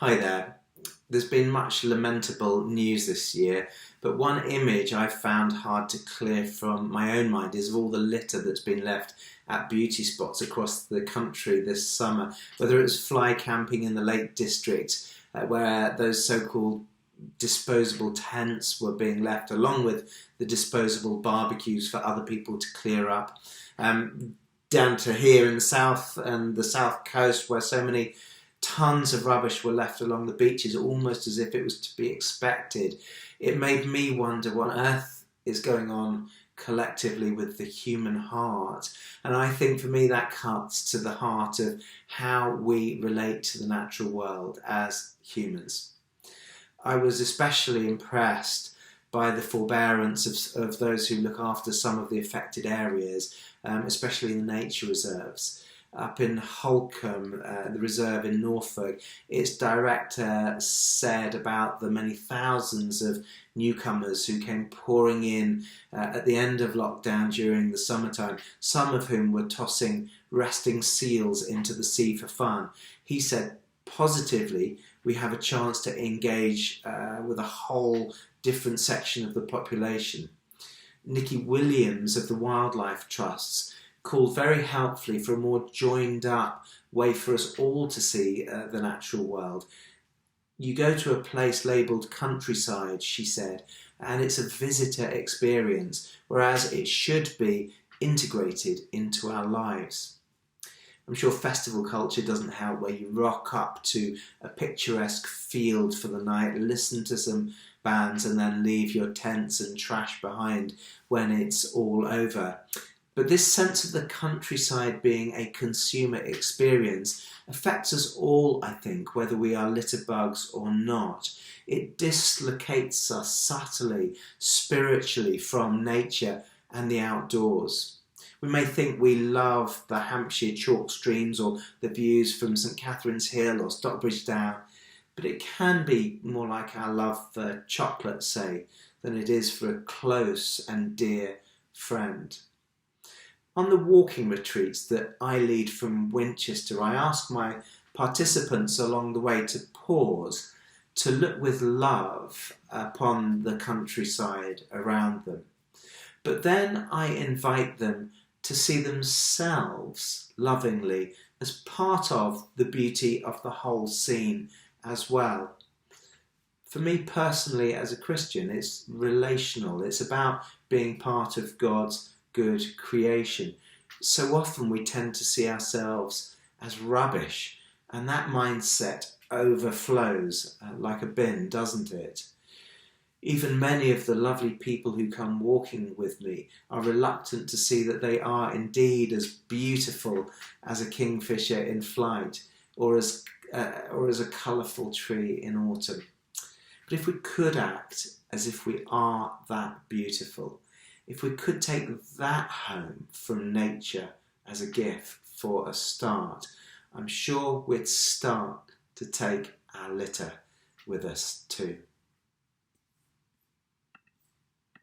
Hi there. There's been much lamentable news this year, but one image I've found hard to clear from my own mind is of all the litter that's been left at beauty spots across the country this summer, whether it was fly camping in the Lake District, where those so-called disposable tents were being left, along with the disposable barbecues for other people to clear up, down to here in the south and the south coast, where so many tons of rubbish were left along the beaches, almost as if it was to be expected. It made me wonder what on earth is going on collectively with the human heart. And I think for me that cuts to the heart of how we relate to the natural world as humans. I was especially impressed by the forbearance of those who look after some of the affected areas, especially in the nature reserves. Up in Holcombe, the reserve in Norfolk, its director said about the many thousands of newcomers who came pouring in at the end of lockdown during the summertime, some of whom were tossing resting seals into the sea for fun. He said, positively, we have a chance to engage with a whole different section of the population. Nikki Williams of the Wildlife Trusts called very helpfully for a more joined up way for us all to see the natural world. You go to a place labelled countryside, she said, and it's a visitor experience, whereas it should be integrated into our lives. I'm sure festival culture doesn't help, where you rock up to a picturesque field for the night, listen to some bands and then leave your tents and trash behind when it's all over. But this sense of the countryside being a consumer experience affects us all, I think, whether we are litterbugs or not. It dislocates us subtly, spiritually from nature and the outdoors. We may think we love the Hampshire chalk streams or the views from St Catherine's Hill or Stockbridge Down, but it can be more like our love for chocolate, say, than it is for a close and dear friend. On the walking retreats that I lead from Winchester, I ask my participants along the way to pause, to look with love upon the countryside around them. But then I invite them to see themselves lovingly as part of the beauty of the whole scene as well. For me personally, as a Christian, it's relational. It's about being part of God's good creation. So often we tend to see ourselves as rubbish, and that mindset overflows like a bin, doesn't it? Even many of the lovely people who come walking with me are reluctant to see that they are indeed as beautiful as a kingfisher in flight, or as a colourful tree in autumn. But if we could act as if we are that beautiful, if we could take that home from nature as a gift for a start, I'm sure we'd start to take our litter with us too.